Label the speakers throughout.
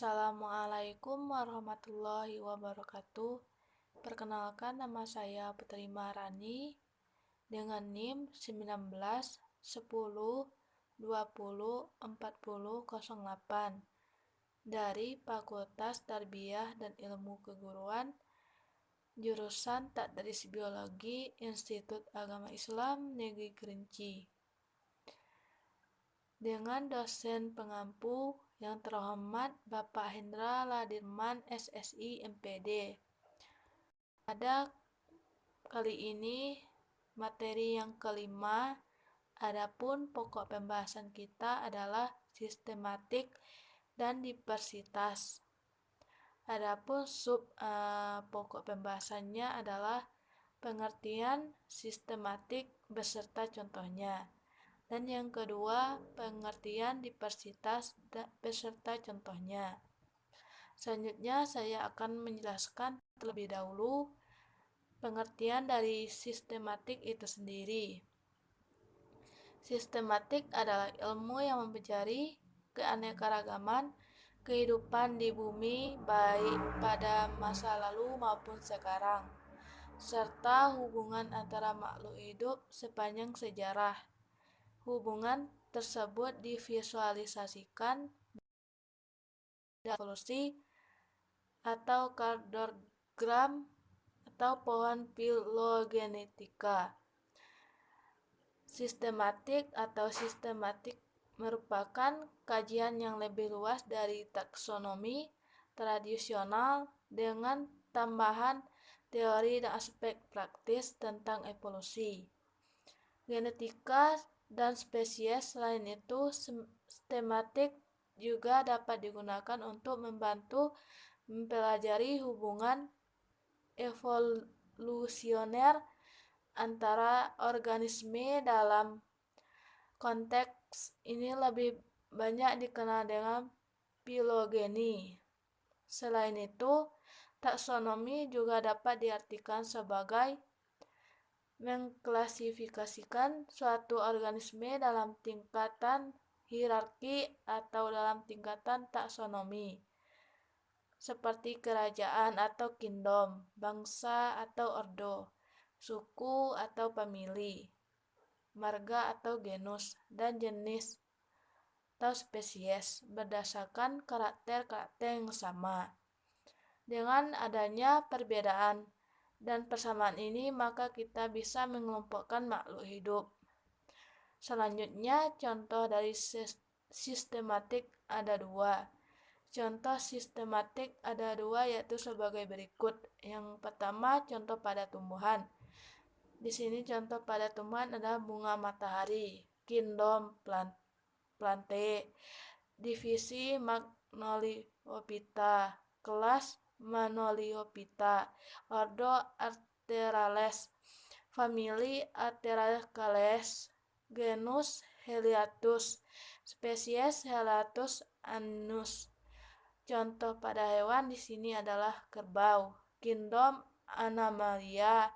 Speaker 1: Assalamualaikum warahmatullahi wabarakatuh. Perkenalkan, nama saya Putri Maharani dengan NIM 19 10 20 40 08 dari Fakultas Tarbiyah dan Ilmu Keguruan, jurusan Tadris Biologi, Institut Agama Islam Negeri Kerinci, dengan dosen pengampu yang terhormat Bapak Hendra Ladirman SSI MPD. Pada kali ini materi yang kelima, adapun pokok pembahasan kita adalah sistematik dan diversitas. Adapun pokok pembahasannya adalah pengertian sistematik beserta contohnya. Dan yang kedua, pengertian diversitas beserta contohnya. Selanjutnya saya akan menjelaskan terlebih dahulu pengertian dari sistematik itu sendiri. Sistematik adalah ilmu yang mempelajari keanekaragaman kehidupan di bumi baik pada masa lalu maupun sekarang, serta hubungan antara makhluk hidup sepanjang sejarah. Hubungan tersebut divisualisasikan dalam evolusi atau kardogram atau pohon filogenetika. Sistematik merupakan kajian yang lebih luas dari taksonomi tradisional dengan tambahan teori dan aspek praktis tentang evolusi, genetika, dan spesies. Selain itu, sistematik juga dapat digunakan untuk membantu mempelajari hubungan evolusioner antara organisme. Dalam konteks ini lebih banyak dikenal dengan filogeni. Selain itu, taksonomi juga dapat diartikan sebagai mengklasifikasikan suatu organisme dalam tingkatan hierarki atau dalam tingkatan taksonomi, seperti kerajaan atau kingdom, bangsa atau ordo, suku atau famili, marga atau genus, dan jenis atau spesies berdasarkan karakter-karakter yang sama. Dengan adanya perbedaan dan persamaan ini, maka kita bisa mengelompokkan makhluk hidup. Selanjutnya, contoh dari sistematik ada dua. Contoh sistematik ada dua, yaitu sebagai berikut. Yang pertama, contoh pada tumbuhan. Di sini contoh pada tumbuhan adalah bunga matahari, kingdom plante, divisi Magnoliophyta, kelas Manoliophyta, ordo Arterales, famili Arterales, genus Helianthus, spesies Helianthus annus. Contoh pada hewan di sini adalah kerbau, kingdom Animalia,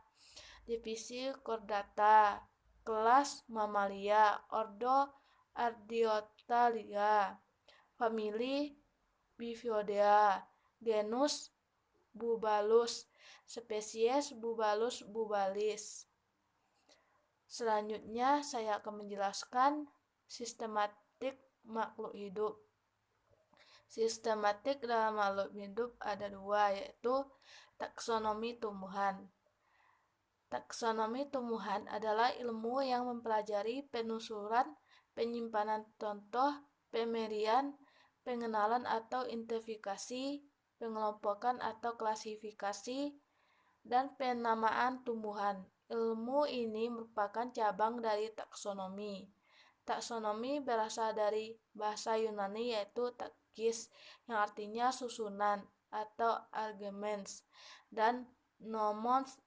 Speaker 1: divisi Chordata, kelas Mammalia, ordo Artiodactyla, famili Bifiodea, genus Bubulus, spesies Bubulus bubalis. Selanjutnya saya akan menjelaskan sistematik makhluk hidup. Sistematik dalam makhluk hidup ada dua, yaitu taksonomi tumbuhan. Taksonomi tumbuhan adalah ilmu yang mempelajari penelusuran, penyimpanan contoh, pemberian, pengenalan atau identifikasi, pengelompokan atau klasifikasi, dan penamaan tumbuhan. Ilmu ini merupakan cabang dari taksonomi. Taksonomi berasal dari bahasa Yunani, yaitu taxis, yang artinya susunan atau arguments, dan nomos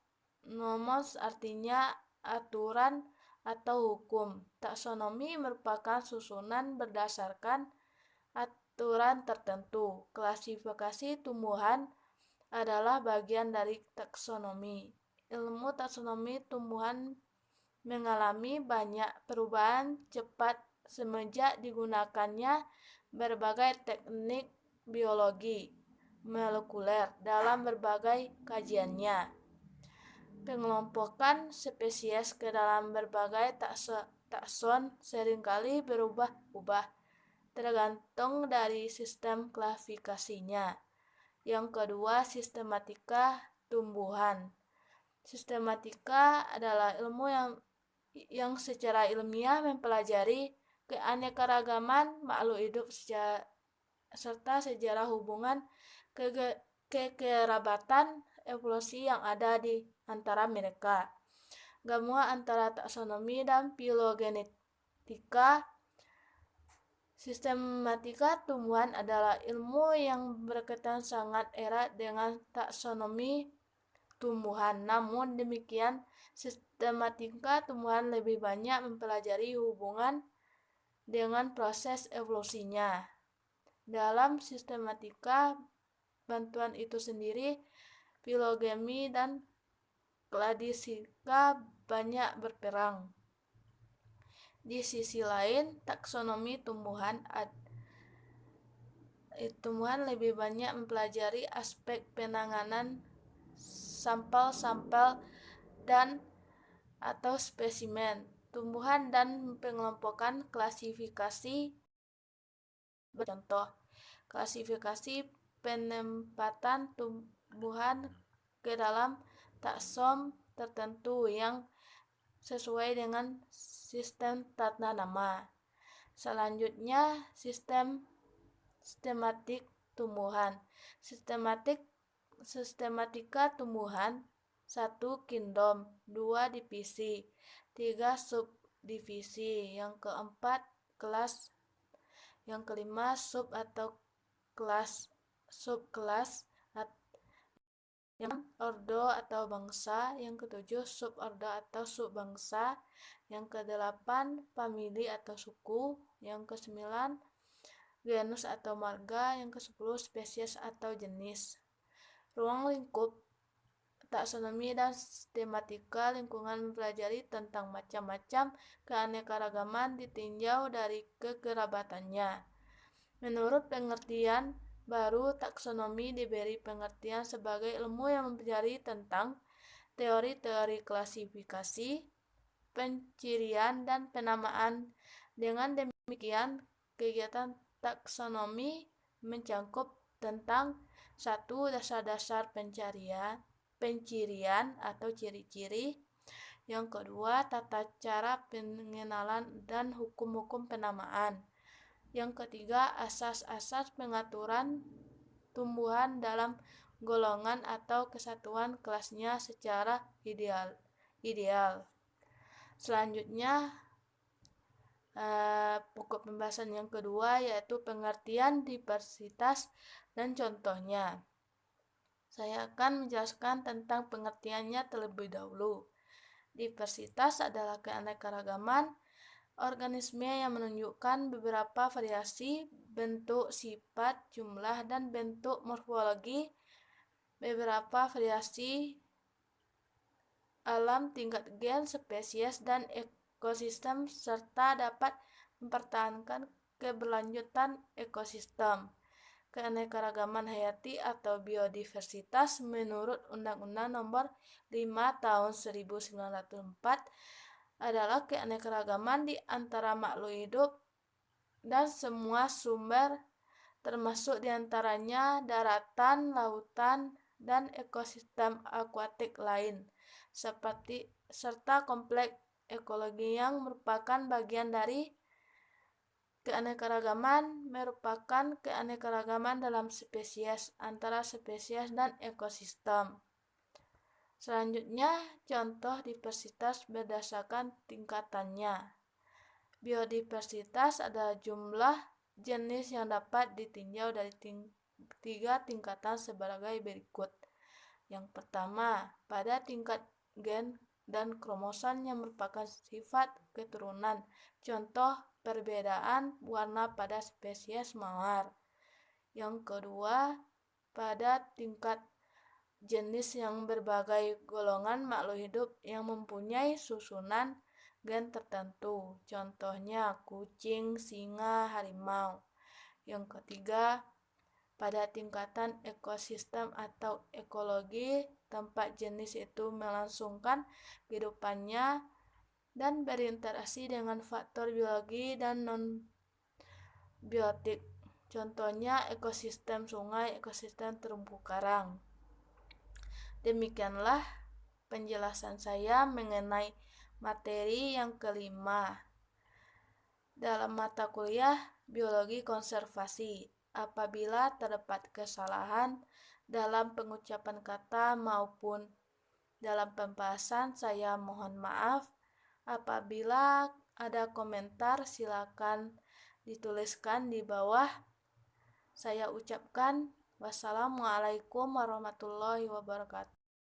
Speaker 1: artinya aturan atau hukum. Taksonomi merupakan susunan berdasarkan aturan tertentu. Klasifikasi tumbuhan adalah bagian dari taksonomi. Ilmu taksonomi tumbuhan mengalami banyak perubahan cepat semenjak digunakannya berbagai teknik biologi molekuler dalam berbagai kajiannya. Pengelompokan spesies ke dalam berbagai takson seringkali berubah-ubah tergantung dari sistem klasifikasinya. Yang kedua, sistematika tumbuhan. Sistematika adalah ilmu yang secara ilmiah mempelajari keanekaragaman makhluk hidup serta sejarah hubungan kekerabatan evolusi yang ada di antara mereka. Gabungan antara taksonomi dan filogenetika. Sistematika tumbuhan adalah ilmu yang berkaitan sangat erat dengan taksonomi tumbuhan. Namun demikian, sistematika tumbuhan lebih banyak mempelajari hubungan dengan proses evolusinya. Dalam sistematika bantuan itu sendiri, filogemi dan kladistika banyak berperang. Di sisi lain, taksonomi tumbuhan lebih banyak mempelajari aspek penanganan sampel-sampel dan atau spesimen tumbuhan dan pengelompokan klasifikasi. Contoh, klasifikasi penempatan tumbuhan ke dalam takson tertentu yang sesuai dengan sistem tata nama. Selanjutnya, sistematik tumbuhan. Sistematika tumbuhan 1. Kingdom, 2. Divisi, 3. Subdivisi, yang keempat kelas, yang kelima sub atau kelas, subkelas, yang ordo atau bangsa, yang ketujuh subordo atau subbangsa, yang kedelapan famili atau suku, yang kesembilan genus atau marga, yang kesepuluh spesies atau jenis. Ruang lingkup taksonomi dan sistematika lingkungan mempelajari tentang macam-macam keanekaragaman ditinjau dari kekerabatannya. Menurut pengertian baru, taksonomi diberi pengertian sebagai ilmu yang mempelajari tentang teori-teori klasifikasi, pencirian, dan penamaan. Dengan demikian, kegiatan taksonomi mencakup tentang 1. Dasar-dasar pencirian atau ciri-ciri. Yang kedua, tata cara pengenalan dan hukum-hukum penamaan. Yang ketiga, asas-asas pengaturan tumbuhan dalam golongan atau kesatuan kelasnya secara ideal. Selanjutnya, pokok pembahasan yang kedua yaitu pengertian diversitas dan contohnya. Saya akan menjelaskan tentang pengertiannya terlebih dahulu. Diversitas adalah keanekaragaman organisme yang menunjukkan beberapa variasi bentuk, sifat, jumlah, dan bentuk morfologi, beberapa variasi alam tingkat gen, spesies, dan ekosistem, serta dapat mempertahankan keberlanjutan ekosistem. Keanekaragaman hayati atau biodiversitas menurut Undang-Undang Nomor 5 Tahun 1904 adalah keanekaragaman di antara makhluk hidup dan semua sumber, termasuk diantaranya daratan, lautan, dan ekosistem akuatik lain, serta kompleks ekologi yang merupakan bagian dari keanekaragaman. Merupakan keanekaragaman dalam spesies, antara spesies, dan ekosistem. Selanjutnya, contoh diversitas berdasarkan tingkatannya. Biodiversitas adalah jumlah jenis yang dapat ditinjau dari tiga tingkatan sebagai berikut. Yang pertama, pada tingkat gen dan kromosom yang merupakan sifat keturunan. Contoh, perbedaan warna pada spesies mawar. Yang kedua, pada tingkat jenis yang berbagai golongan makhluk hidup yang mempunyai susunan gen tertentu. Contohnya kucing, singa, harimau. Yang ketiga, pada tingkatan ekosistem atau ekologi tempat jenis itu melangsungkan kehidupannya dan berinteraksi dengan faktor biologi dan non-biotik. Contohnya ekosistem sungai, ekosistem terumbu karang. Demikianlah penjelasan saya mengenai materi yang kelima dalam mata kuliah biologi konservasi. Apabila terdapat kesalahan dalam pengucapan kata maupun dalam pembahasan, saya mohon maaf. Apabila ada komentar, silakan dituliskan di bawah. Saya ucapkan wassalamualaikum warahmatullahi wabarakatuh.